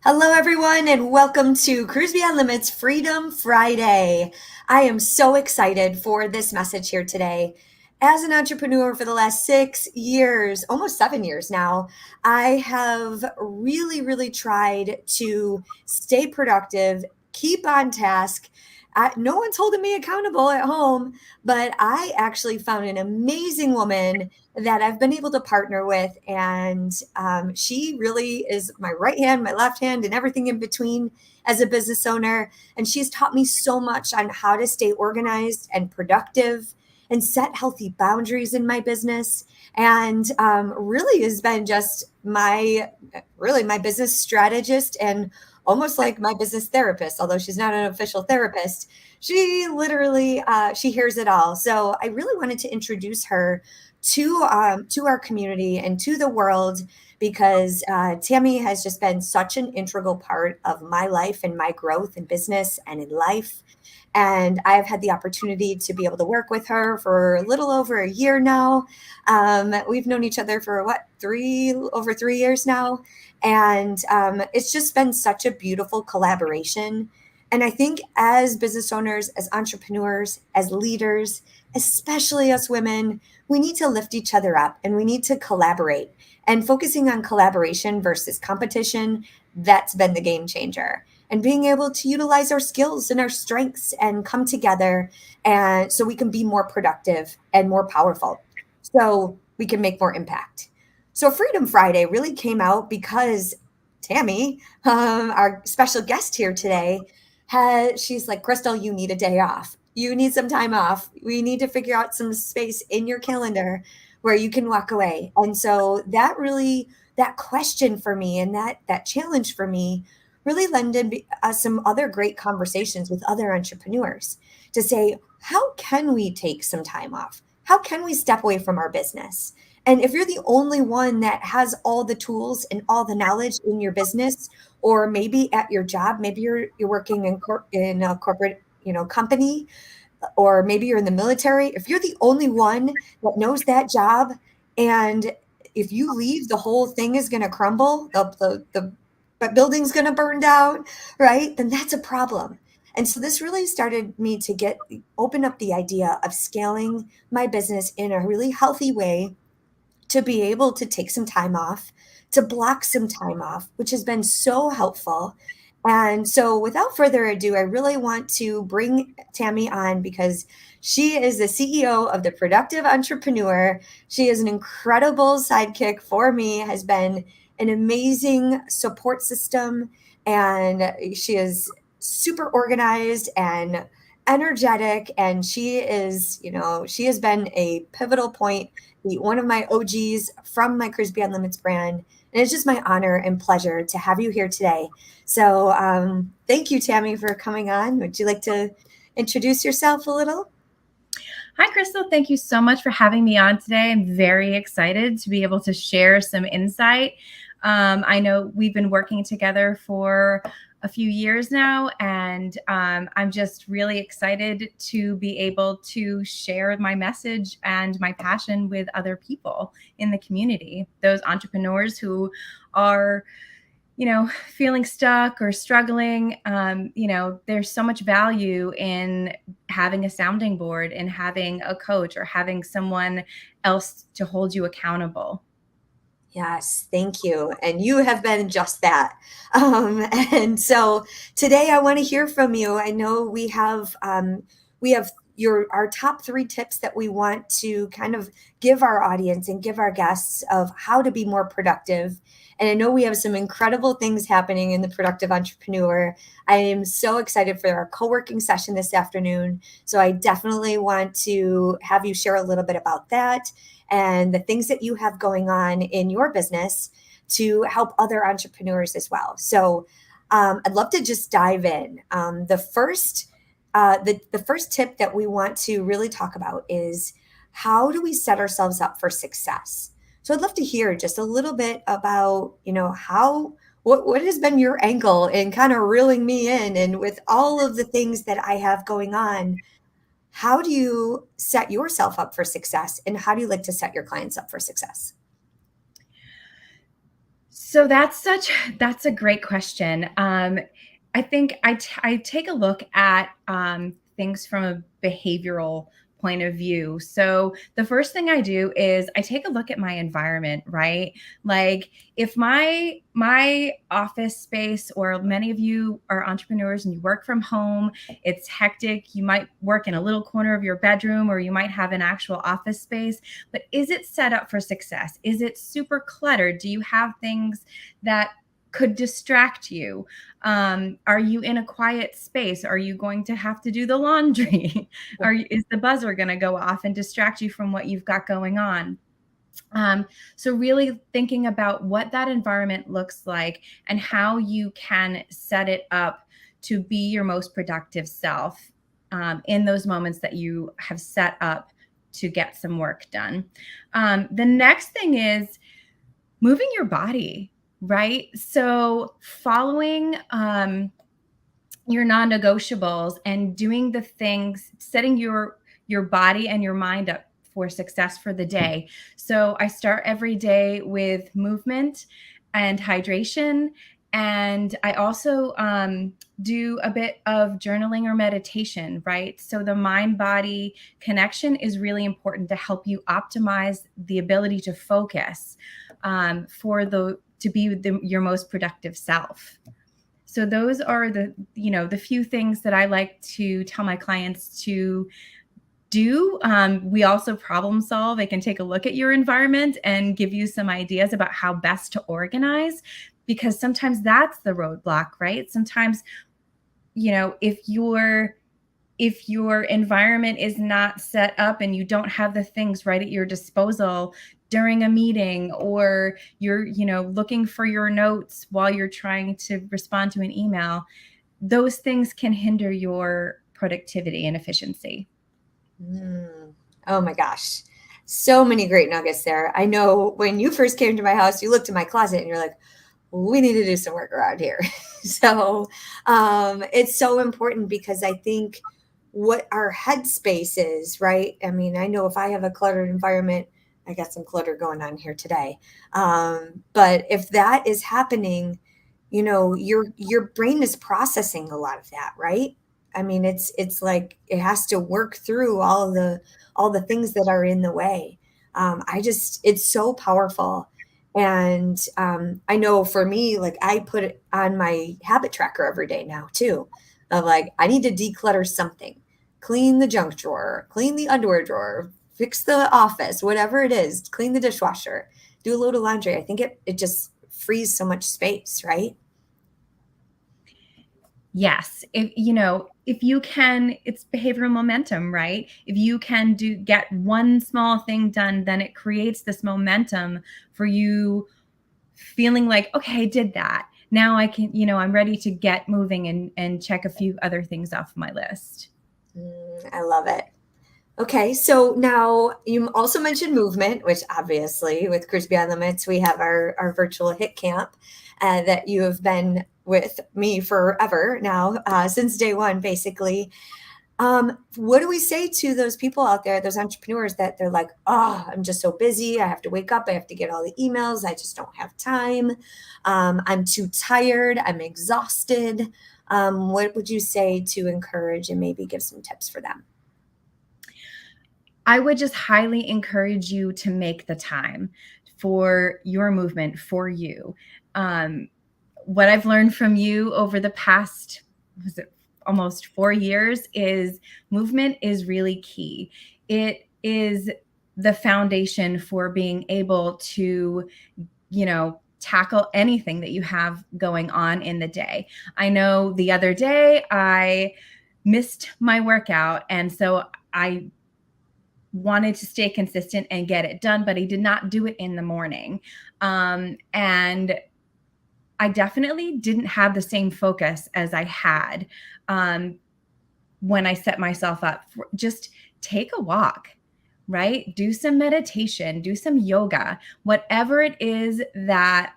Hello, everyone, and welcome to Cruise Beyond Limits Freedom Friday. I am so excited for this message here today. As an entrepreneur for the last 6 years, almost 7 years now, I have really tried to stay productive, keep on task. No one's holding me accountable at home, but I actually found an amazing woman that I've been able to partner with. And she really is my right hand, my left hand, and everything in between as a business owner. And she's taught me so much on how to stay organized and productive and set healthy boundaries in my business. And really has been just my business strategist and almost like my business therapist, although she's not an official therapist. She literally she hears it all. So I really wanted to introduce her to our community and to the world because Tammy has just been such an integral part of my life and my growth in business and in life. And I've had the opportunity to be able to work with her for a little over a year now. We've known each other for over 3 years now. And it's just been such a beautiful collaboration. And I think as business owners, as entrepreneurs, as leaders, especially us women, we need to lift each other up and we need to collaborate. And focusing on collaboration versus competition, that's been the game changer. And being able to utilize our skills and our strengths and come together and so we can be more productive and more powerful. So we can make more impact. So Freedom Friday really came out because Tammy, our special guest here today, she's like, Crystal, you need a day off. You need some time off. We need to figure out some space in your calendar where you can walk away. And so that question for me and that challenge for me really lended some other great conversations with other entrepreneurs to say, how can we take some time off? How can we step away from our business? And if you're the only one that has all the tools and all the knowledge in your business, or maybe at your job, maybe you're working in a corporate, company, or maybe you're in the military. If you're the only one that knows that job, and if you leave, the whole thing is going to crumble. The building's going to burn down, right? Then that's a problem. And so this really started me to open up the idea of scaling my business in a really healthy way to be able to take some time off, to block some time off, which has been so helpful. And so without further ado, I really want to bring Tammy on because she is the CEO of The Productive Entrepreneur. She is an incredible sidekick for me, has been an amazing support system, and she is super organized and energetic. And she has been a pivotal point, one of my OGs from my Cruise Beyond Limits brand. And it's just my honor and pleasure to have you here today. So thank you, Tammy, for coming on. Would you like to introduce yourself a little? Hi, Crystal. Thank you so much for having me on today. I'm very excited to be able to share some insight. I know we've been working together for a few years now, and I'm just really excited to be able to share my message and my passion with other people in the community, those entrepreneurs who are feeling stuck or struggling. There's so much value in having a sounding board and having a coach or having someone else to hold you accountable. Yes, thank you. And you have been just that. And so today I want to hear from you. I know we have our top 3 tips that we want to kind of give our audience and give our guests of how to be more productive. And I know we have some incredible things happening in the Productive Entrepreneur. I am so excited for our co-working session this afternoon. So I definitely want to have you share a little bit about that and the things that you have going on in your business to help other entrepreneurs as well. So I'd love to just dive in. The first tip that we want to really talk about is, how do we set ourselves up for success? So I'd love to hear just a little bit about, what has been your angle in kind of reeling me in, and with all of the things that I have going on, how do you set yourself up for success, and how do you like to set your clients up for success? So that's a great question. I think I take a look at things from a behavioral point of view. So the first thing I do is I take a look at my environment, right? Like if my office space, or many of you are entrepreneurs and you work from home, it's hectic. You might work in a little corner of your bedroom, or you might have an actual office space, but is it set up for success? Is it super cluttered? Do you have things that could distract you? Are you in a quiet space? Are you going to have to do the laundry? Is the buzzer going to go off and distract you from what you've got going on? So really thinking about what that environment looks like and how you can set it up to be your most productive self in those moments that you have set up to get some work done. The next thing is moving your body, right? So following your non-negotiables and doing the things, setting your body and your mind up for success for the day. So I start every day with movement and hydration. And I also do a bit of journaling or meditation, right? So the mind body connection is really important to help you optimize the ability to focus to be your most productive self. So those are the few things that I like to tell my clients to do. We also problem solve. I can take a look at your environment and give you some ideas about how best to organize, because sometimes that's the roadblock, right? Sometimes, if your environment is not set up and you don't have the things right at your disposal during a meeting, or you're looking for your notes while you're trying to respond to an email, those things can hinder your productivity and efficiency. Oh my gosh. So many great nuggets there. I know when you first came to my house, you looked in my closet and you're like, we need to do some work around here. So it's so important, because I think what our headspace is, right? I mean, I know if I have a cluttered environment, I got some clutter going on here today. But if that is happening, your brain is processing a lot of that, right? I mean, it's like it has to work through all the things that are in the way. It's so powerful. And I know for me, like I put it on my habit tracker every day now too, of like, I need to declutter something, clean the junk drawer, clean the underwear drawer, fix the office, whatever it is, clean the dishwasher, do a load of laundry. I think it just frees so much space, right? Yes. If you can, it's behavioral momentum, right? If you can get one small thing done, then it creates this momentum for you feeling like, okay, I did that. Now I can, I'm ready to get moving and check a few other things off my list. I love it. Okay, so now you also mentioned movement, which obviously with Cruise Beyond Limits, we have our virtual hit camp that you have been with me forever now, since day one, basically. What do we say to those people out there, those entrepreneurs that they're like, oh, I'm just so busy. I have to wake up. I have to get all the emails. I just don't have time. I'm too tired. I'm exhausted. What would you say to encourage and maybe give some tips for them? I would just highly encourage you to make the time for your movement, for you. What I've learned from you over the past, was it almost 4 years, is movement is really key. It is the foundation for being able to, tackle anything that you have going on in the day. I know the other day I missed my workout, and so I wanted to stay consistent and get it done, but I did not do it in the morning. And I definitely didn't have the same focus as I had when I set myself up. Just take a walk, right? Do some meditation, do some yoga, whatever it is that,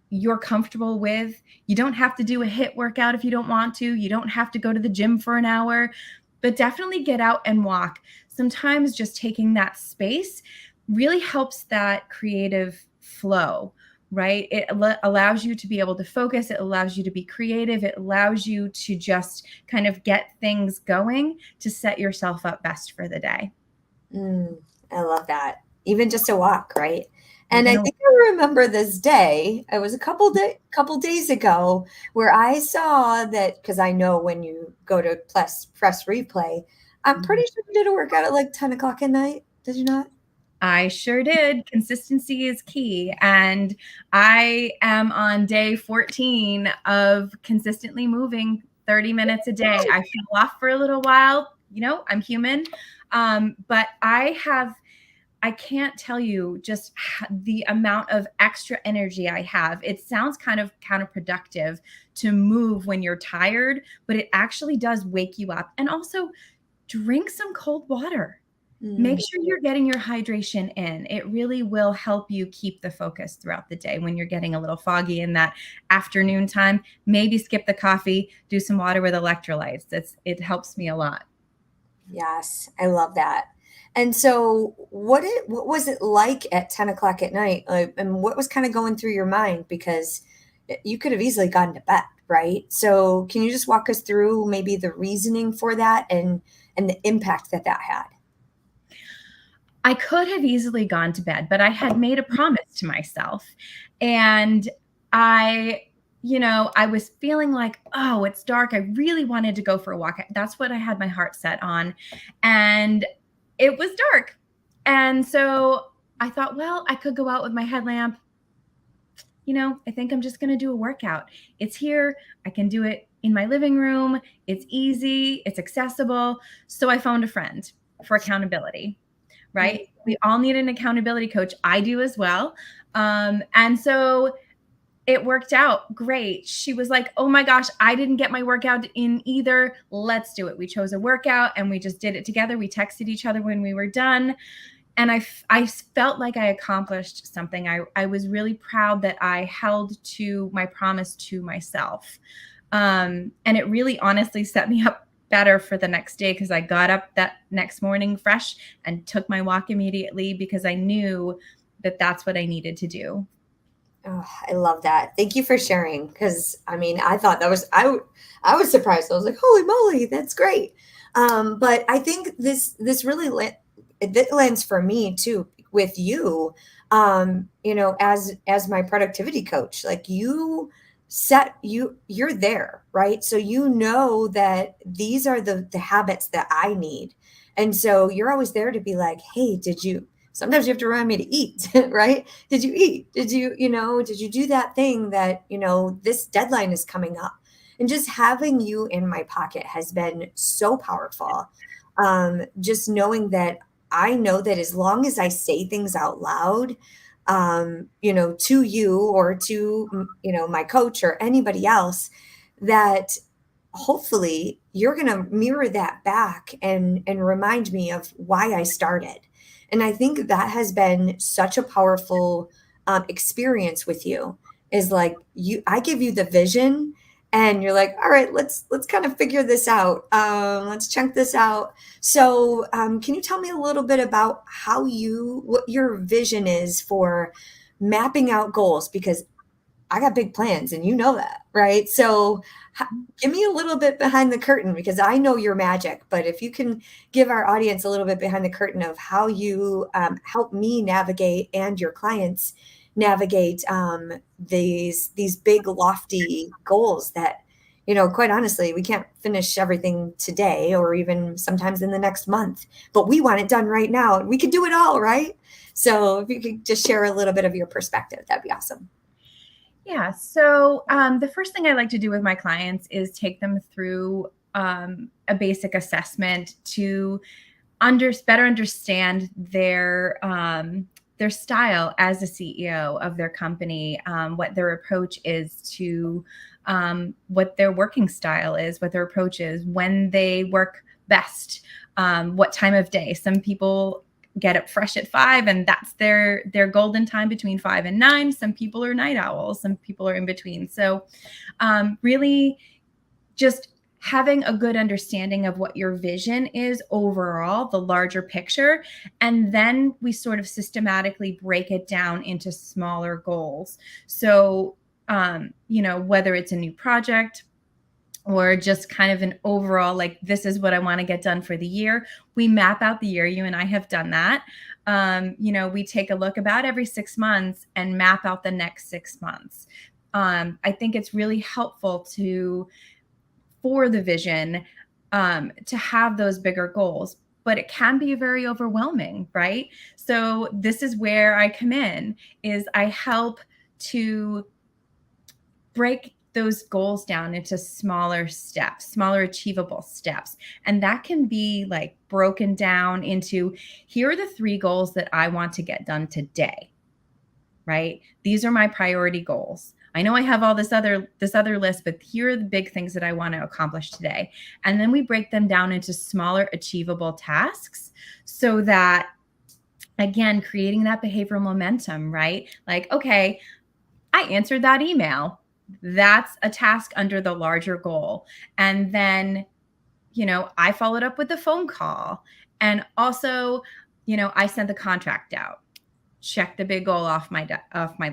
you're comfortable with. You don't have to do a HIIT workout if you don't want to. You don't have to go to the gym for an hour, but definitely get out and walk. Sometimes just taking that space really helps that creative flow, right? It allows you to be able to focus. It allows you to be creative. It allows you to just kind of get things going to set yourself up best for the day. I love that. Even just a walk, right? And Even I a think I remember this day. It was a couple days ago where I saw that because I know when you go to press replay, I'm pretty sure you did a workout at like 10 o'clock at night. Did you not? I sure did. Consistency is key. And I am on day 14 of consistently moving 30 minutes a day. I fell off for a little while. I'm human. But I can't tell you just the amount of extra energy I have. It sounds kind of counterproductive to move when you're tired, but it actually does wake you up. And also, drink some cold water. Make Mm, sure you're getting your hydration in. It really will help you keep the focus throughout the day when you're getting a little foggy in that afternoon time. Maybe skip the coffee, do some water with electrolytes. It helps me a lot. yes, I love that. And so, what was it like at 10 o'clock at night? And what was kind of going through your mind? Because you could have easily gone to bed, right? So, can you just walk us through maybe the reasoning for that and the impact that that had? I could have easily gone to bed, but I had made a promise to myself. And I, I was feeling like, oh, it's dark. I really wanted to go for a walk. That's what I had my heart set on. And it was dark. And so I thought, well, I could go out with my headlamp. I think I'm just going to do a workout. It's here. I can do it in my living room. It's easy. It's accessible. So I phoned a friend for accountability, Mm, right? We all need an accountability coach. I do as well. And so it worked out great. She was like, oh my gosh, I didn't get my workout in either. Let's do it. We chose a workout and we just did it together. We texted each other when we were done. And I felt like I accomplished something. I was really proud that I held to my promise to myself. And it really honestly set me up better for the next day because I got up that next morning fresh and took my walk immediately because I knew that that's what I needed to do. oh, I love that. Thank you for sharing. Because I mean, I thought that was I was surprised. I was like, holy moly, that's great. But I think this really it lands for me too with you. As my productivity coach, like you're there, right? So you know that these are the habits that I need. And so you're always there to be like, hey, sometimes you have to remind me to eat, right? Did you eat? Did you do that thing that, this deadline is coming up? And just having you in my pocket has been so powerful. Just knowing that I know that as long as I say things out loud, to you or to, my coach or anybody else, that hopefully you're going to mirror that back and remind me of why I started. And I think that has been such a powerful experience with you is like I give you the vision and you're like, all right, let's kind of figure this out. Let's check this out. So can you tell me a little bit about what your vision is for mapping out goals? Because I got big plans and you know that, right? So give me a little bit behind the curtain because I know your magic, but if you can give our audience a little bit behind the curtain of how you help me navigate and your clients navigate these big lofty goals that, quite honestly, we can't finish everything today or even sometimes in the next month, but we want it done right now and we can do it all, right? So if you could just share a little bit of your perspective, that'd be awesome. Yeah. So the first thing I like to do with my clients is take them through a basic assessment to better understand their style as a CEO of their company, what their approach is to what their working style is, what their approach is, when they work best, what time of day. Some people get up fresh at 5 and that's their golden time between 5 and 9. Some people are night owls, some people are in between. So really just having a good understanding of what your vision is overall, the larger picture, and then we sort of systematically break it down into smaller goals. So, whether it's a new project or just kind of an overall, like, this is what I want to get done for the year, we map out the year. You and I have done that. We take a look about every 6 months and map out the next 6 months. I think it's really helpful for the vision, to have those bigger goals, but it can be very overwhelming, right? So this is where I come in, is I help to break those goals down into smaller steps, smaller achievable steps. And that can be like broken down into, here are the 3 goals that I want to get done today, right? These are my priority goals. I know I have all this other list, but here are the big things that I want to accomplish today. And then we break them down into smaller achievable tasks, so that, again, creating that behavioral momentum, right? Like, okay, I answered that email. That's a task under the larger goal. And then, I followed up with the phone call. And also, I sent the contract out. Check the big goal off my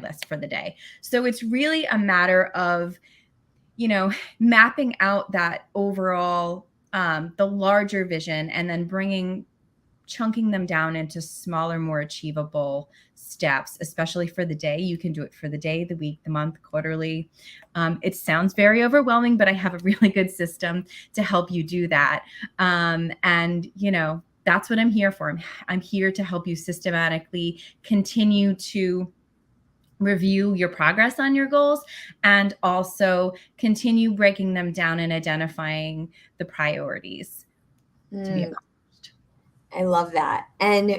list for the day. So it's really a matter of, mapping out that overall, the larger vision, and then chunking them down into smaller, more achievable steps, especially for the day. You can do it for the day, the week, the month, quarterly. It sounds very overwhelming, but I have a really good system to help you do that. And that's what I'm here for. I'm here to help you systematically continue to review your progress on your goals, and also continue breaking them down and identifying the priorities to be accomplished. I love that. And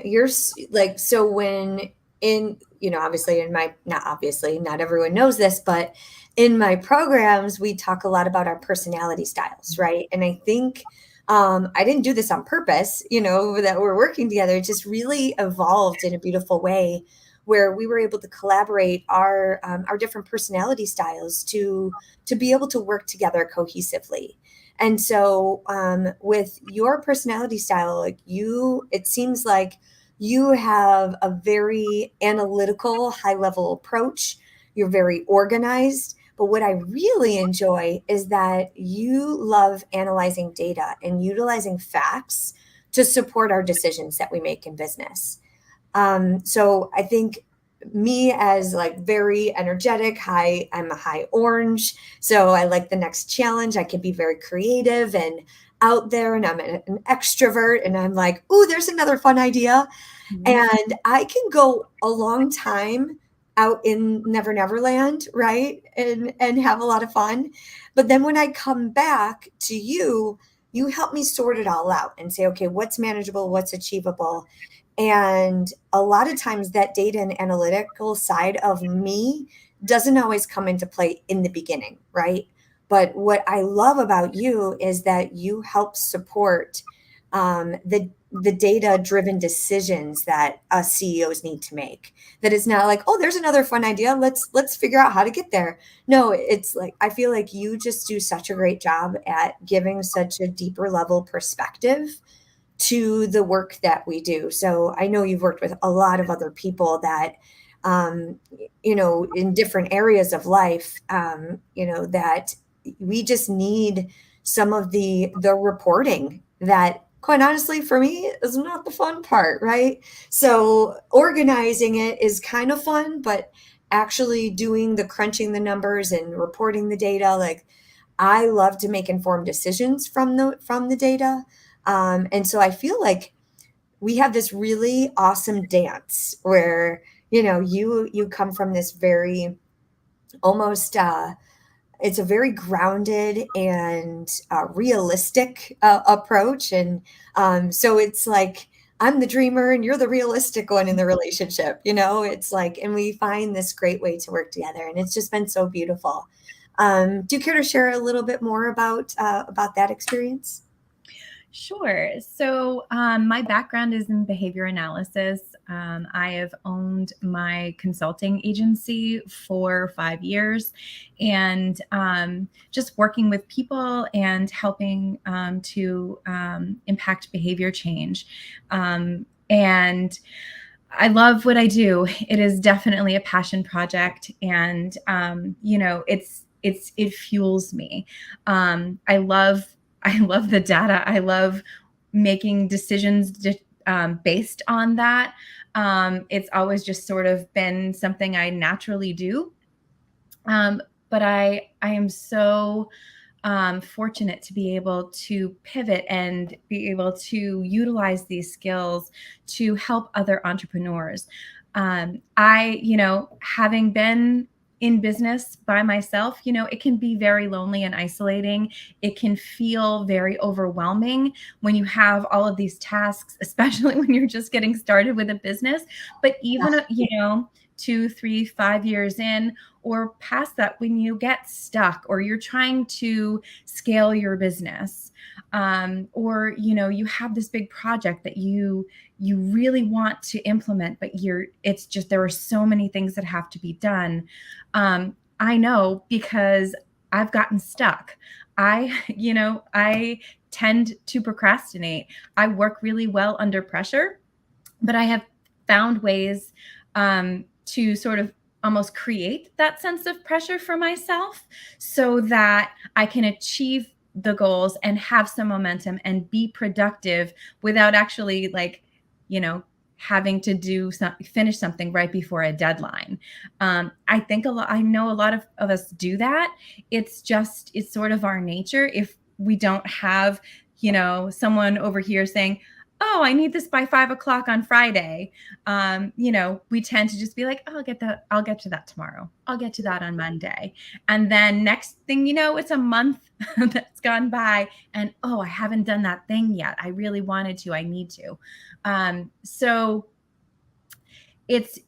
like, so when obviously not obviously, not everyone knows this, but in my programs, we talk a lot about our personality styles, right? And I think I didn't do this on purpose, that we're working together. It just really evolved in a beautiful way, where we were able to collaborate our different personality styles to be able to work together cohesively. And so with your personality style, like it seems like you have a very analytical, high level approach. You're very organized. But what I really enjoy is that you love analyzing data and utilizing facts to support our decisions that we make in business. So I think me, as like very energetic, I'm a high orange. So I like the next challenge. I can be very creative and out there, and I'm an extrovert, and I'm like, ooh, there's another fun idea. Mm-hmm. And I can go a long time out in Never Never Land, right? And have a lot of fun. But then when I come back to you help me sort it all out and say, okay, what's manageable, what's achievable? And a lot of times that data and analytical side of me doesn't always come into play in the beginning, right? But what I love about you is that you help support the data-driven decisions that us CEOs need to make. That it's not like, oh, there's another fun idea. Let's figure out how to get there. No, it's like, I feel like you just do such a great job at giving such a deeper level perspective to the work that we do. So I know you've worked with a lot of other people that, in different areas of life, that we just need some of the reporting that, quite honestly, for me, is not the fun part, right? So organizing it is kind of fun, but actually doing the crunching the numbers and reporting the data, like, I love to make informed decisions from the data. And so I feel like we have this really awesome dance where, you come from this very almost, it's a very grounded and realistic approach. And so it's like, I'm the dreamer and you're the realistic one in the relationship, it's like, and we find this great way to work together, and it's just been so beautiful. Do you care to share a little bit more about that experience? Sure. So, my background is in behavior analysis. I have owned my consulting agency for 5 years, and just working with people and helping to impact behavior change. And I love what I do. It is definitely a passion project, and it fuels me. I love I love the data. I love making decisions based on that. It's always just sort of been something I naturally do. But I am so fortunate to be able to pivot and be able to utilize these skills to help other entrepreneurs. Having been in business by myself, it can be very lonely and isolating. It can feel very overwhelming when you have all of these tasks, especially when you're just getting started with a business. But even, 2, 3, 5 years in, or past that, when you get stuck or you're trying to scale your business, or you have this big project that you really want to implement, but it's just there are so many things that have to be done. I know, because I've gotten stuck. I tend to procrastinate. I work really well under pressure, but I have found ways to sort of almost create that sense of pressure for myself so that I can achieve the goals and have some momentum and be productive without actually, like, you know, having to finish something right before a deadline. I know a lot of us do that. It's sort of our nature. If we don't have, someone over here saying, oh, I need this by 5 o'clock on Friday. We tend to just be like, oh, I'll get to that tomorrow. I'll get to that on Monday. And then next thing you know, it's a month that's gone by, and oh, I haven't done that thing yet. I really wanted to, I need to. So it's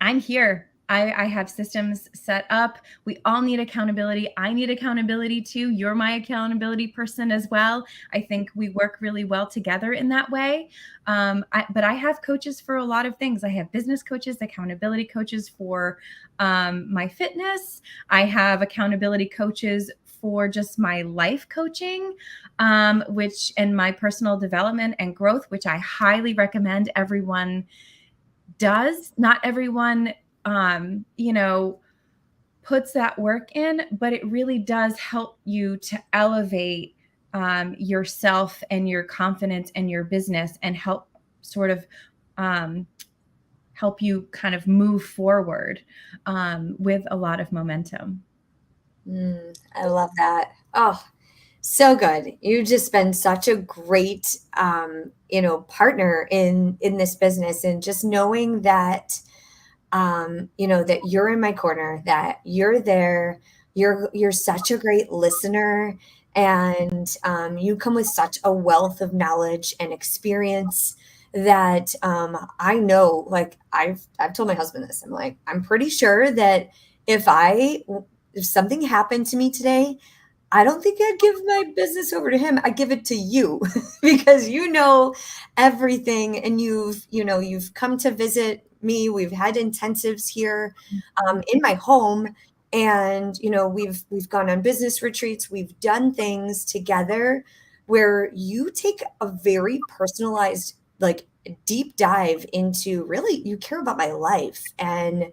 I'm here. I have systems set up. We all need accountability. I need accountability too. You're my accountability person as well. I think we work really well together in that way. But I have coaches for a lot of things. I have business coaches, accountability coaches for my fitness. I have accountability coaches for just my life coaching, and my personal development and growth, which I highly recommend everyone does. Not everyone puts that work in, but it really does help you to elevate yourself and your confidence and your business, and help sort of help you kind of move forward with a lot of momentum. I love that. Oh, so good. You've just been such a great, partner in this business, and just knowing that, that you're in my corner, that you're there. You're such a great listener, and you come with such a wealth of knowledge and experience that I know. Like I've told my husband this. I'm like, I'm pretty sure that if I if something happened to me today, I don't think I'd give my business over to him. I'd give it to you because you know everything, and you've come to visit me. We've had intensives here in my home, and we've gone on business retreats. We've done things together where you take a very personalized, like, deep dive into, really, you care about my life. And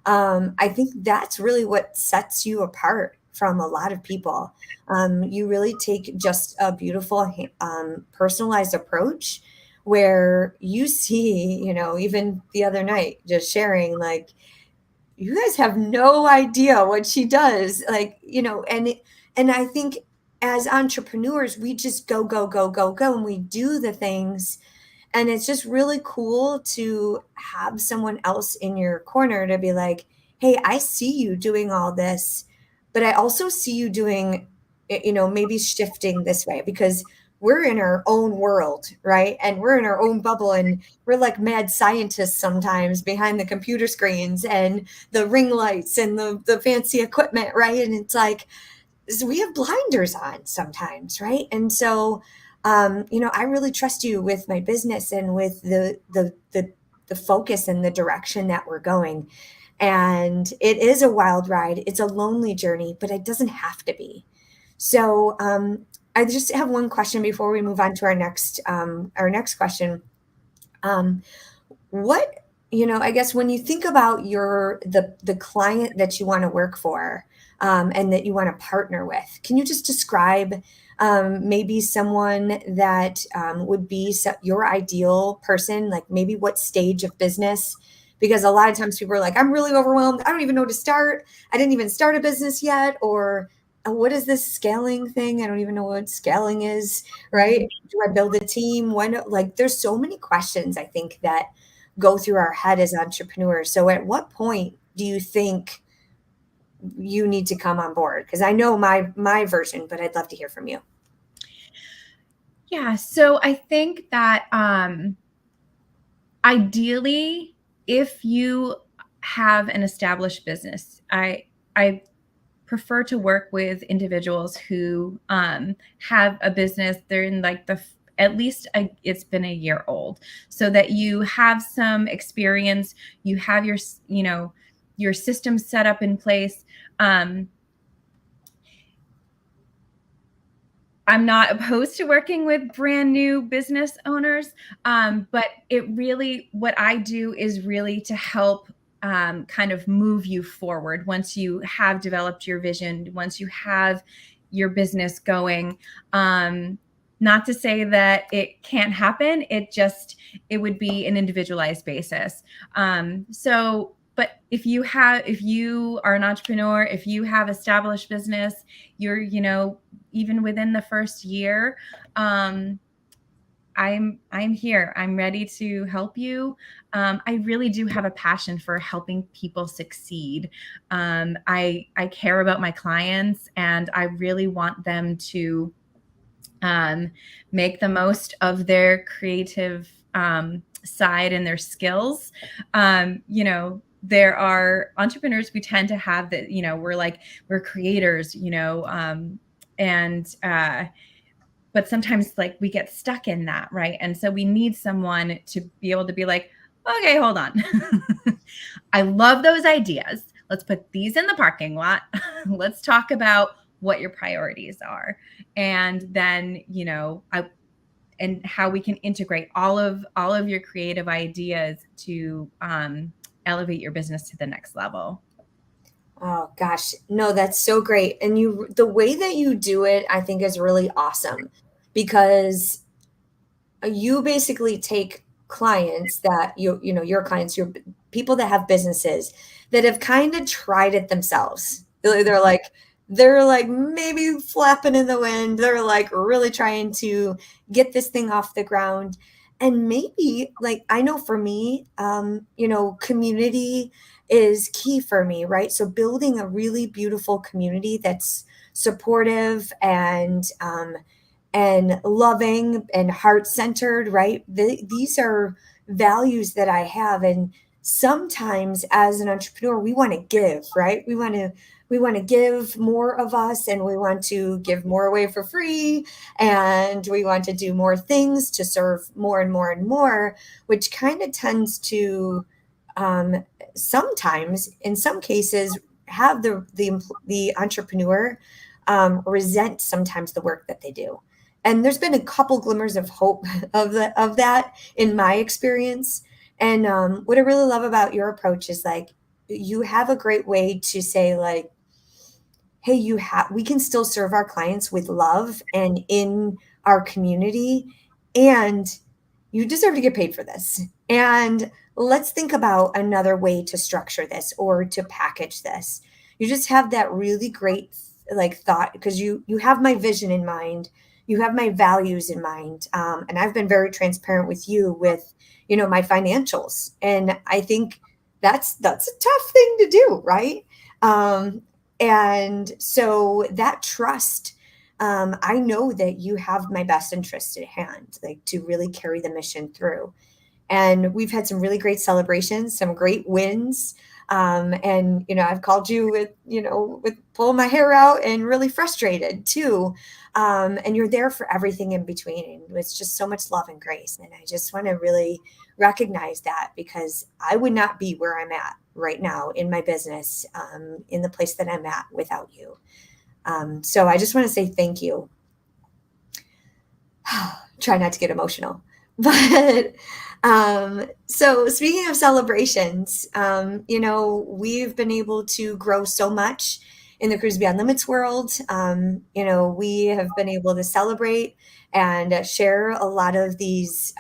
I think that's really what sets you apart from a lot of people. You really take just a beautiful, personalized approach where you see, even the other night, just sharing, like, you guys have no idea what she does. Like, and I think as entrepreneurs, we just go, go, go, go, go, and we do the things. And it's just really cool to have someone else in your corner to be like, hey, I see you doing all this, but I also see you doing, maybe shifting this way, because we're in our own world, right? And we're in our own bubble, and we're like mad scientists sometimes behind the computer screens and the ring lights and the fancy equipment, right? And it's like, we have blinders on sometimes, right? And so, I really trust you with my business and with the focus and the direction that we're going. And it is a wild ride. It's a lonely journey, but it doesn't have to be. So, I just have one question before we move on to our next question. Um, what, I guess when you think about the client that you want to work for, and that you want to partner with, can you just describe, maybe someone that, would be your ideal person, like maybe what stage of business? Because a lot of times people are like, I'm really overwhelmed. I don't even know where to start. I didn't even start a business yet. Or what is this scaling thing? I don't even know what scaling is, right? Do I build a team? When, like, there's so many questions I think that go through our head as entrepreneurs. So at what point do you think you need to come on board? Because I know my version, but I'd love to hear from you. Yeah, so I think that ideally, if you have an established business, I prefer to work with individuals who have a business. They're in like at least it's been a year old, so that you have some experience. You have your system set up in place. I'm not opposed to working with brand new business owners, but what I do is really to help kind of move you forward once you have developed your vision, once you have your business going. Not to say that it can't happen, it would be an individualized basis. But if you are an entrepreneur, if you have established business, you're, even within the first year, I'm here. I'm ready to help you. I really do have a passion for helping people succeed. I care about my clients, and I really want them to make the most of their creative side and their skills. There are entrepreneurs, we tend to have that, we're creators, and but sometimes like we get stuck in that, right? And so we need someone to be able to be like, okay, hold on. I love those ideas. Let's put these in the parking lot. Let's talk about what your priorities are. And then, and how we can integrate all of your creative ideas to elevate your business to the next level. Oh gosh, no, that's so great. And the way that you do it, I think is really awesome because you basically take clients that your clients, your people that have businesses that have kind of tried it themselves. They're like maybe flapping in the wind. They're like really trying to get this thing off the ground. And maybe, like, I know for me, community is key for me, right? So building a really beautiful community that's supportive and loving and heart centered, right? These are values that I have. And sometimes as an entrepreneur, we want to give, right? We want to give more of us, and we want to give more away for free, and we want to do more things to serve more and more and more, which kind of tends to, sometimes, in some cases, have the entrepreneur, resent sometimes the work that they do. And there's been a couple glimmers of hope of that in my experience. And what I really love about your approach is, like, you have a great way to say, like, hey, we can still serve our clients with love and in our community, and you deserve to get paid for this. And let's think about another way to structure this or to package this. You just have that really great, like, thought, because you have my vision in mind, you have my values in mind, and I've been very transparent with you with, my financials, and I think that's a tough thing to do, right? Um, and so that trust, I know that you have my best interest at hand, like, to really carry the mission through. And we've had some really great celebrations, some great wins. And, I've called you with pulling my hair out and really frustrated too. And you're there for everything in between. And it's just so much love and grace. And I just want to really recognize that, because I would not be where I'm at right now in my business, in the place that I'm at without you. So I just want to say thank you. Try not to get emotional. But so speaking of celebrations, we've been able to grow so much in the Cruise Beyond Limits world. We have been able to celebrate and share a lot of these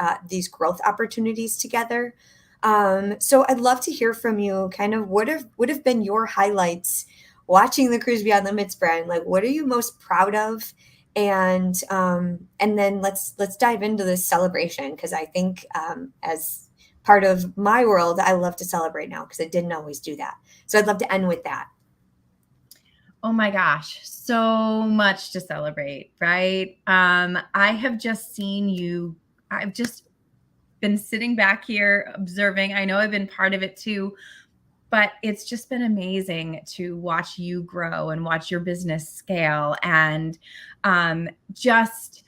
growth opportunities together. So I'd love to hear from you. Kind of what have been your highlights watching the Cruise Beyond Limits brand? Like, what are you most proud of? And then let's dive into this celebration, because I think, as part of my world, I love to celebrate now, because I didn't always do that. So I'd love to end with that. Oh my gosh, so much to celebrate, right? I have just seen you. I've just been sitting back here observing. I know I've been part of it too, but it's just been amazing to watch you grow and watch your business scale, and just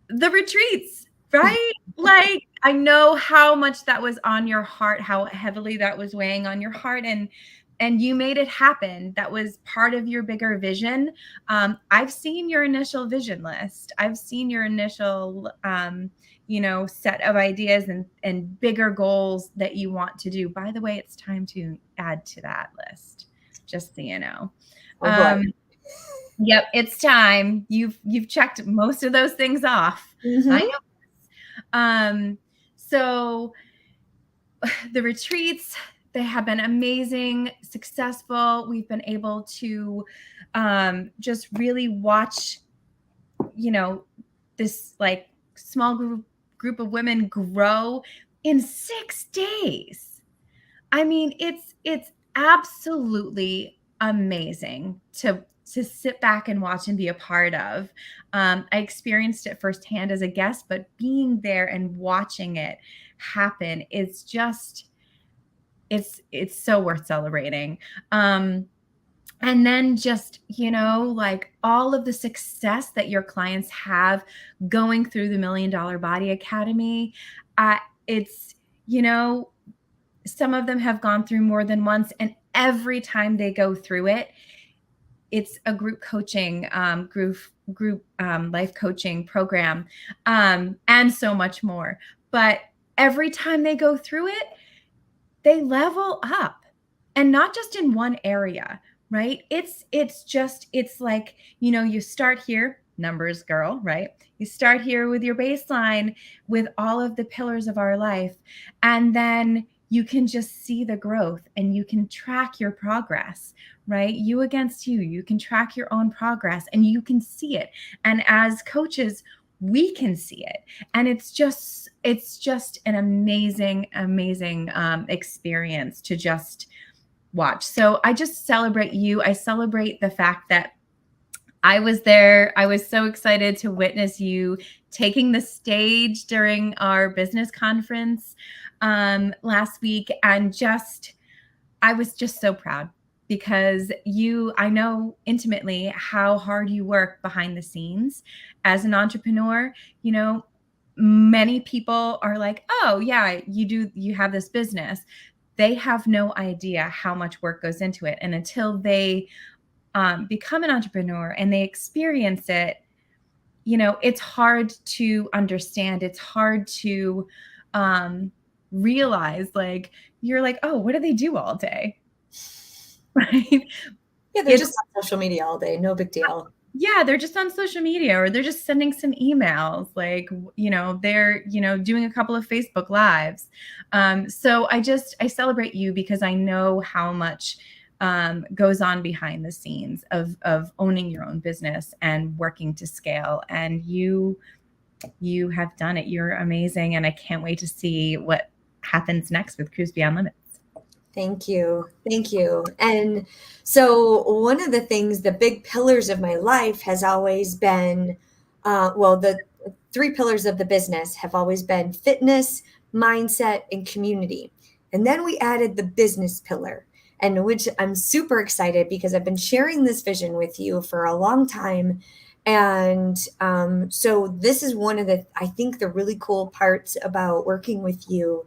the retreats, right? Like, I know how much that was on your heart, how heavily that was weighing on your heart, and you made it happen. That was part of your bigger vision. I've seen your initial vision list. I've seen your initial set of ideas and bigger goals that you want to do. By the way, it's time to add to that list, just so you know. Oh boy. Yep, it's time. You've checked most of those things off. I Mm-hmm. know. So the retreats, they have been amazing, successful. We've been able to just really watch, this like small group of women grow in 6 days. I mean, it's absolutely amazing to sit back and watch and be a part of. I experienced it firsthand as a guest, but being there and watching it happen is just it's so worth celebrating. And then just, like all of the success that your clients have going through the Million Dollar Body Academy, it's, some of them have gone through more than once, and every time they go through it, it's a group coaching, group life coaching program, and so much more. But every time they go through it, they level up, and not just in one area, right? It's like, you start here, numbers girl, right? You start here with your baseline, with all of the pillars of our life, and then you can just see the growth and you can track your progress, right? You against you can track your own progress and you can see it. And as coaches, we can see it, and it's just an amazing experience to just watch. So I just celebrate you. I celebrate the fact that I was there. I was so excited to witness you taking the stage during our business conference last week, and I was just so proud, because I know intimately how hard you work behind the scenes as an entrepreneur. Many people are like, oh yeah, you have this business. They have no idea how much work goes into it. And until they become an entrepreneur and they experience it, it's hard to understand. It's hard to realize, like, you're like, oh, what do they do all day? Right? Yeah, they're just on social media all day. No big deal. Yeah, they're just on social media, or they're just sending some emails, like, they're, doing a couple of Facebook lives. So I celebrate you, because I know how much goes on behind the scenes of owning your own business and working to scale. And you have done it. You're amazing. And I can't wait to see what happens next with Cruise Beyond Limits. Thank you. Thank you. And so one of the things, the big pillars of my life has always been, well, three pillars of the business have always been fitness, mindset, and community. And then we added the business pillar, and which I'm super excited because I've been sharing this vision with you for a long time. And so this is one of the, I think, the really cool parts about working with you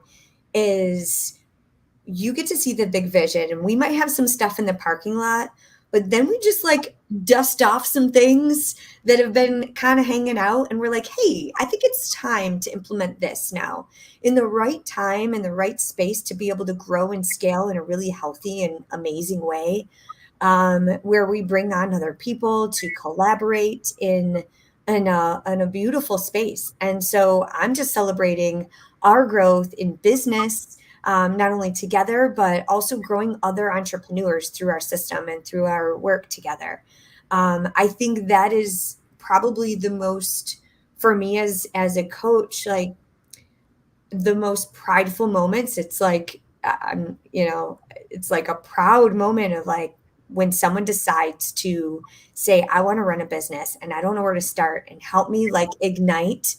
is you get to see the big vision, and we might have some stuff in the parking lot, but then we just like dust off some things that have been kind of hanging out, and we're like, hey, I think it's time to implement this now in the right time, in the right space, to be able to grow and scale in a really healthy and amazing way, where we bring on other people to collaborate in a beautiful space. And so I'm just celebrating our growth in business, not only together, but also growing other entrepreneurs through our system and through our work together. I think that is probably the most, for me as a coach, like the most prideful moments. It's like, it's like a proud moment of like when someone decides to say, I want to run a business and I don't know where to start, and help me like ignite.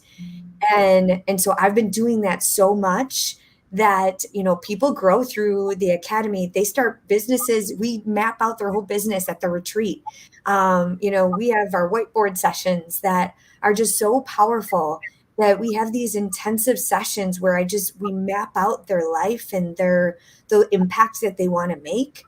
And so I've been doing that so much that, people grow through the academy. They start businesses. We map out their whole business at the retreat. We have our whiteboard sessions that are just so powerful, that we have these intensive sessions where we map out their life and the impacts that they want to make.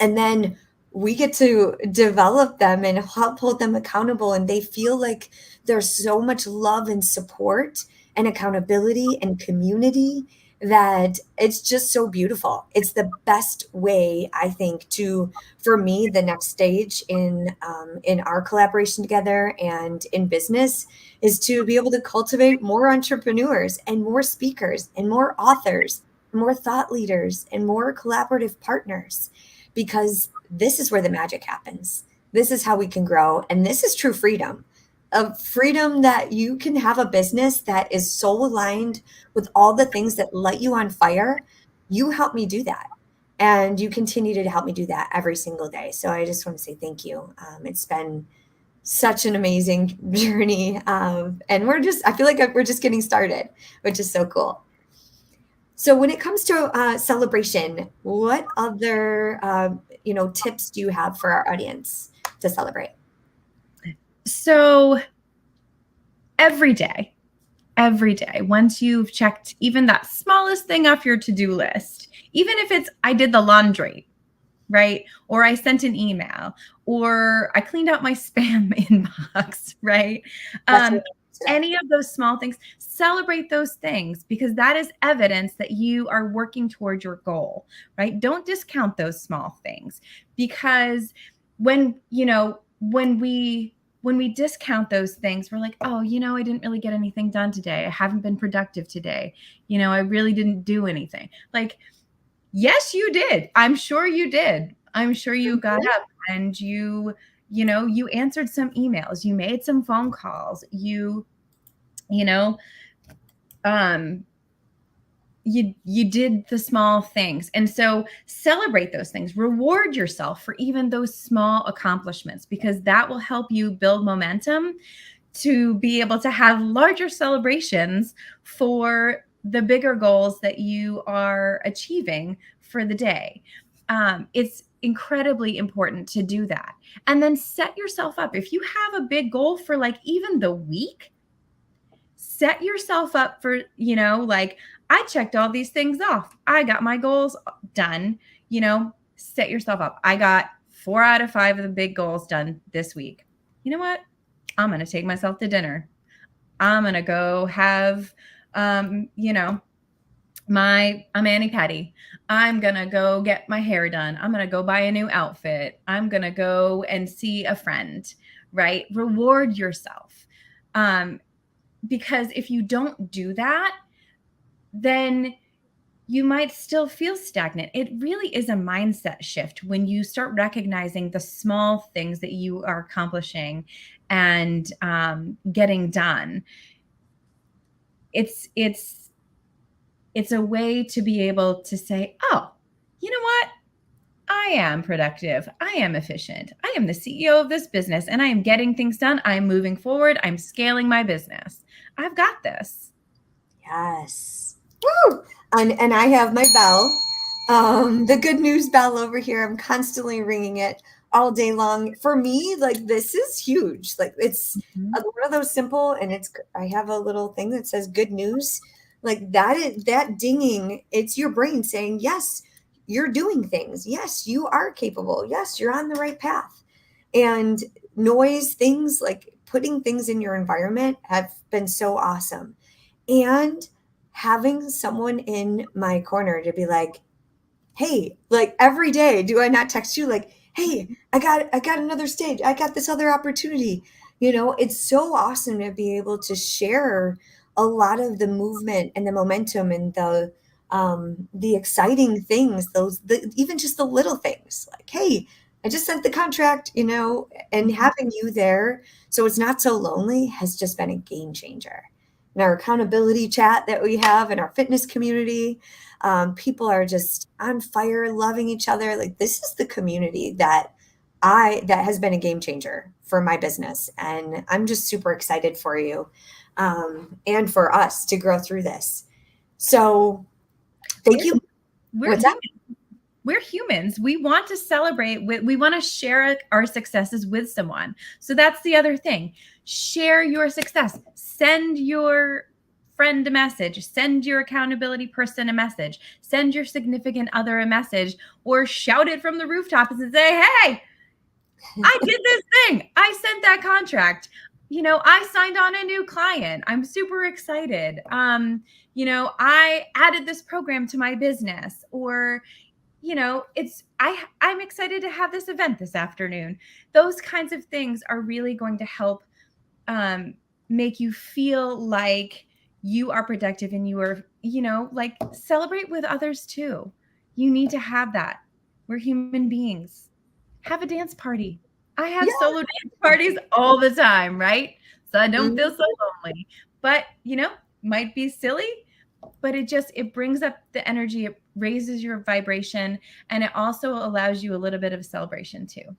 And then we get to develop them and help hold them accountable, and they feel like there's so much love and support and accountability and community that it's just so beautiful. It's the best way, I think, to, for me, the next stage in our collaboration together and in business is to be able to cultivate more entrepreneurs and more speakers and more authors, more thought leaders and more collaborative partners, because this is where the magic happens. This is how we can grow. And this is true freedom, of freedom, that you can have a business that is so aligned with all the things that light you on fire. You help me do that. And you continue to help me do that every single day. So I just want to say thank you. It's been such an amazing journey. And I feel like we're just getting started, which is so cool. So when it comes to celebration, what other tips do you have for our audience to celebrate? So every day, once you've checked even that smallest thing off your to-do list, even if it's I did the laundry, right? Or I sent an email, or I cleaned out my spam inbox, right? Any of those small things, celebrate those things, because that is evidence that you are working towards your goal, right? Don't discount those small things, because when we discount those things, we're like, oh, I didn't really get anything done today. I haven't been productive today. I really didn't do anything. Like, yes, you did. I'm sure you did. I'm sure you got up and you answered some emails, you made some phone calls, you did the small things. And so celebrate those things, reward yourself for even those small accomplishments, because that will help you build momentum to be able to have larger celebrations for the bigger goals that you are achieving for the day. It's incredibly important to do that. And then set yourself up. If you have a big goal for like even the week, set yourself up for, like, I checked all these things off. I got my goals done. Set yourself up. I got 4 out of 5 of the big goals done this week. You know what? I'm going to take myself to dinner. I'm going to go have, my a mani-pedi. I'm going to go get my hair done. I'm going to go buy a new outfit. I'm going to go and see a friend, right? Reward yourself. Because if you don't do that, then you might still feel stagnant. It really is a mindset shift when you start recognizing the small things that you are accomplishing and getting done. It's a way to be able to say, oh, you know what? I am productive. I am efficient. I am the CEO of this business and I am getting things done. I'm moving forward. I'm scaling my business. I've got this. Yes. Woo! And I have my bell, the good news bell over here. I'm constantly ringing it all day long. For me, like this is huge. Like it's Mhm. one of those simple, and I have a little thing that says good news. Like that is that dinging. It's your brain saying yes, you're doing things. Yes, you are capable. Yes, you're on the right path. And noise things like putting things in your environment have been so awesome, and having someone in my corner to be like, hey, like every day, do I not text you like, hey, I got another stage, I got this other opportunity. It's so awesome to be able to share a lot of the movement and the momentum and the exciting things, even just the little things like, hey, I just sent the contract, and having you there so it's not so lonely has just been a game changer. In our accountability chat that we have in our fitness community, people are just on fire, loving each other. Like this is the community that has been a game changer for my business, and I'm just super excited for you, and for us to grow through this. So, thank We're, you. we're What's that? humans. We're humans. We want to celebrate we want to share our successes with someone. So that's the other thing. Share your success. Send your friend a message, send your accountability person a message, send your significant other a message, or shout it from the rooftops and say, hey, I did this thing. I sent that contract. I signed on a new client. I'm super excited. I added this program to my business, or I'm excited to have this event this afternoon. Those kinds of things are really going to help make you feel like you are productive, and you are, like, celebrate with others too. You need to have that. We're human beings. Have a dance party. I have Yeah. solo dance parties all the time, right? So I don't feel Mhm. so lonely. But, might be silly, but it brings up the energy, it raises your vibration, and it also allows you a little bit of celebration too.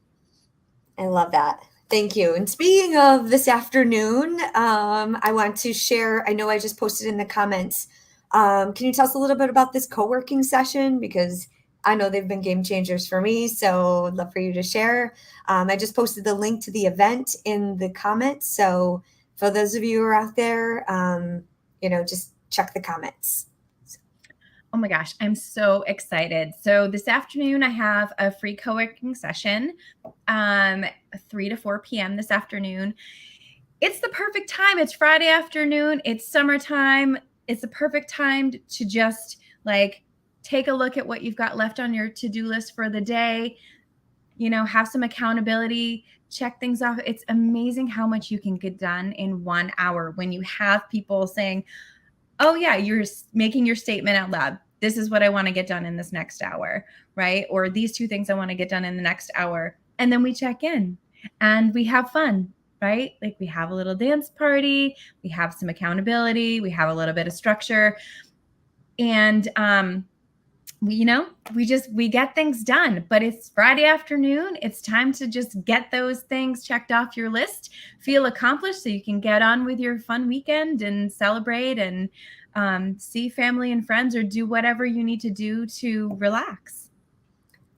I love that. Thank you. And speaking of this afternoon, I want to share. I know I just posted in the comments. Can you tell us a little bit about this co-working session? Because I know they've been game changers for me. So I'd love for you to share. I just posted the link to the event in the comments. So for those of you who are out there, just check the comments. Oh my gosh, I'm so excited. So this afternoon I have a free co-working session, um 3 to 4 p.m. this afternoon. It's the perfect time. It's Friday afternoon, it's summertime. It's the perfect time to just, like, take a look at what you've got left on your to-do list for the day, have some accountability, check things off. It's amazing how much you can get done in 1 hour when you have people saying, oh yeah, you're making your statement out loud. This is what I want to get done in this next hour, right? Or these two things I want to get done in the next hour. And then we check in and we have fun, right? Like, we have a little dance party, we have some accountability, we have a little bit of structure. And we get things done. But it's Friday afternoon. It's time to just get those things checked off your list, feel accomplished, so you can get on with your fun weekend and celebrate and see family and friends, or do whatever you need to do to relax.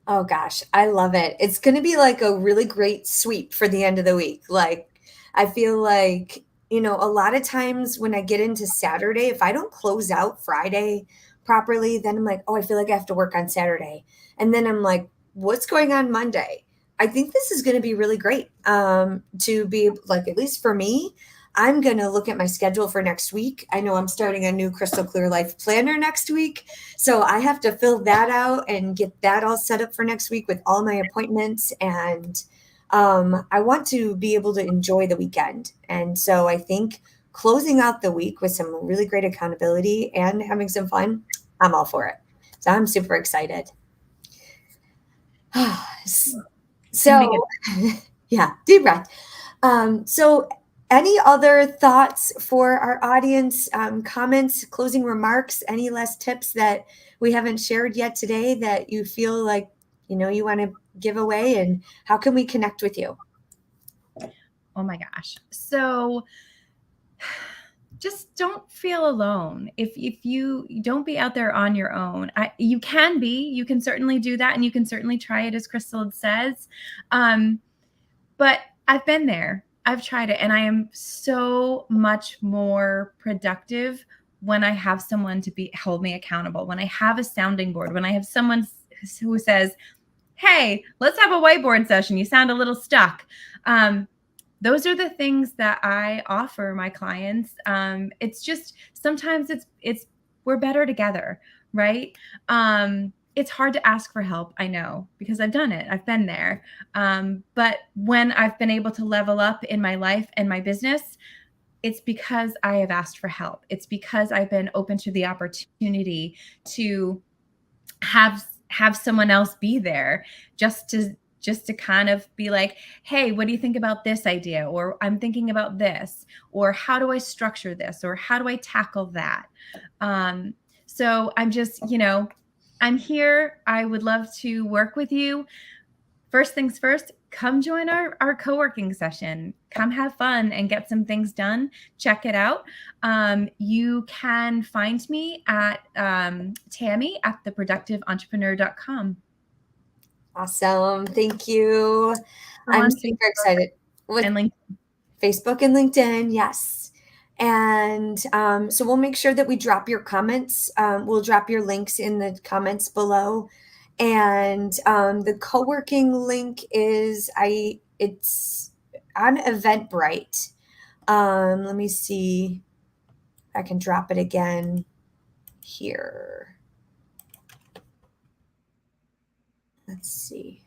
Oh gosh, I love it. It's going to be like a really great sweep for the end of the week. Like, I feel like, a lot of times when I get into Saturday, if I don't close out Friday properly, then I'm like, oh, I feel like I have to work on Saturday. And then I'm like, what's going on Monday? I think this is going to be really great, to be like, at least for me, I'm going to look at my schedule for next week. I know I'm starting a new Crystal Clear Life Planner next week. So I have to fill that out and get that all set up for next week with all my appointments. And I want to be able to enjoy the weekend. And so I think closing out the week with some really great accountability and having some fun, I'm all for it. So I'm super excited. It's going to be good. So, yeah, deep breath. So, any other thoughts for our audience? Comments, closing remarks, any last tips that we haven't shared yet today that you feel like you want to give away, and how can we connect with you? Oh my gosh. So just don't feel alone. If you don't be out there on your own. You can be. You can certainly do that, and you can certainly try it, as Crystal says. But I've been there. I've tried it, and I am so much more productive when I have someone to hold me accountable. When I have a sounding board. When I have someone who says, "Hey, let's have a whiteboard session. You sound a little stuck." Those are the things that I offer my clients. It's just sometimes it's we're better together, right? It's hard to ask for help, I know, because I've done it. I've been there. But when I've been able to level up in my life and my business, it's because I have asked for help. It's because I've been open to the opportunity to have someone else be there, just to kind of be like, hey, what do you think about this idea? Or I'm thinking about this, or how do I structure this? Or how do I tackle that? So I'm just, I'm here. I would love to work with you. First things first, come join our co-working session. Come have fun and get some things done. Check it out. You can find me at Tammy at theproductiveentrepreneur.com. Awesome. Thank you. I'm I'm on super Facebook excited with and LinkedIn. Facebook and LinkedIn. Yes. And so we'll make sure that we drop your comments. We'll drop your links in the comments below. And the co-working link it's on Eventbrite. Let me see if I can drop it again here. Let's see.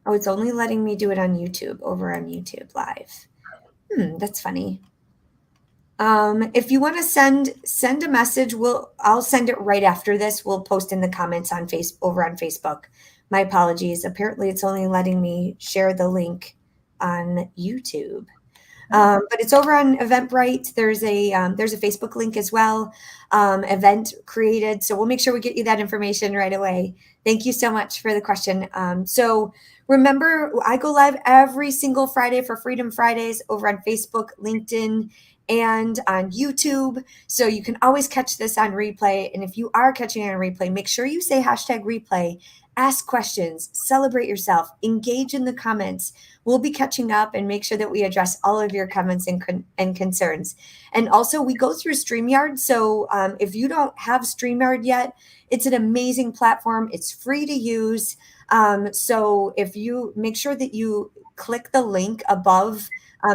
Oh, it's only letting me do it on YouTube, over on YouTube Live. That's funny. If you want to send a message, I'll send it right after this. We'll post in the comments over on Facebook. My apologies. Apparently, it's only letting me share the link on YouTube. But it's over on Eventbrite. There's a Facebook link as well, event created. So we'll make sure we get you that information right away. Thank you so much for the question. So remember, I go live every single Friday for Freedom Fridays over on Facebook, LinkedIn, and on YouTube. So you can always catch this on replay. And if you are catching it on replay, make sure you say #replay. Ask questions, celebrate yourself, engage in the comments. We'll be catching up and make sure that we address all of your comments and concerns. And also, we go through StreamYard. So if you don't have StreamYard yet, it's an amazing platform. It's free to use. So if you make sure that you click the link above,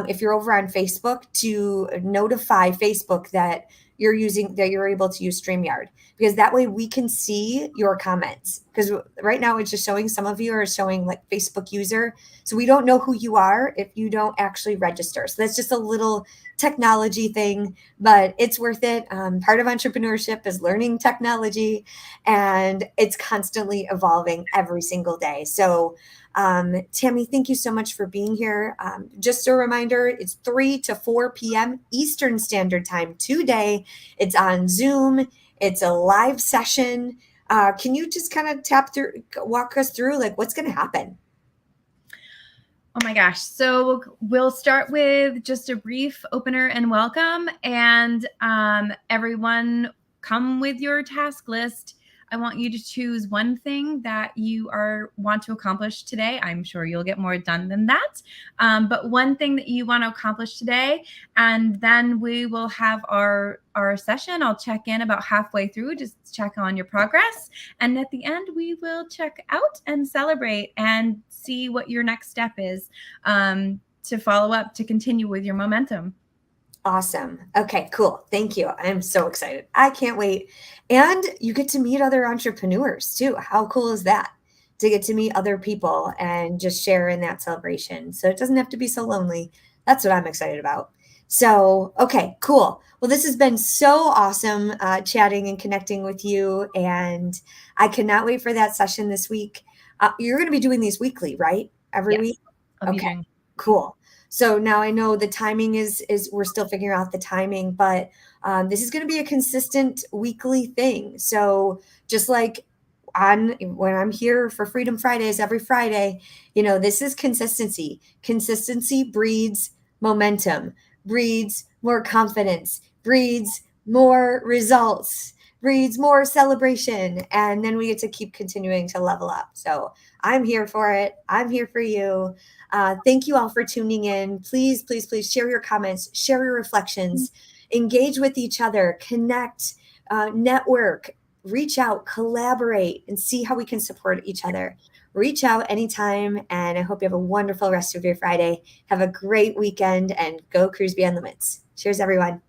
if you're over on Facebook, to notify Facebook that you're able to use StreamYard, because that way we can see your comments. Because right now it's just showing, some of you are showing like Facebook user. So we don't know who you are if you don't actually register. So that's just a little technology thing, but it's worth it. Part of entrepreneurship is learning technology, and it's constantly evolving every single day. So Tammy, thank you so much for being here. Just a reminder, it's 3 to 4 p.m. Eastern Standard Time today. It's on Zoom. It's a live session. Can you just kind of walk us through like what's going to happen? Oh my gosh. So we'll start with just a brief opener and welcome, and everyone come with your task list. I want you to choose one thing that you want to accomplish today. I'm sure you'll get more done than that. But one thing that you want to accomplish today, and then we will have our session. I'll check in about halfway through, just check on your progress. And at the end, we will check out and celebrate and see what your next step is, to follow up, to continue with your momentum. Awesome. Okay, cool. Thank you. I'm so excited. I can't wait. And you get to meet other entrepreneurs too. How cool is that? To get to meet other people and just share in that celebration. So it doesn't have to be so lonely. That's what I'm excited about. So, okay, cool. Well, this has been so awesome chatting and connecting with you. And I cannot wait for that session this week. You're going to be doing these weekly, right? Every Yes, week? I'll be Okay, doing. cool. So now I know the timing is we're still figuring out the timing, but this is going to be a consistent weekly thing. So just like on when I'm here for Freedom Fridays every Friday, this is consistency. Consistency breeds momentum, breeds more confidence, breeds more results, breeds more celebration. And then we get to keep continuing to level up. So I'm here for it. I'm here for you. Thank you all for tuning in. Please, please, please share your comments, share your reflections, engage with each other, connect, network, reach out, collaborate, and see how we can support each other. Reach out anytime, and I hope you have a wonderful rest of your Friday. Have a great weekend, and go cruise beyond limits. Cheers, everyone.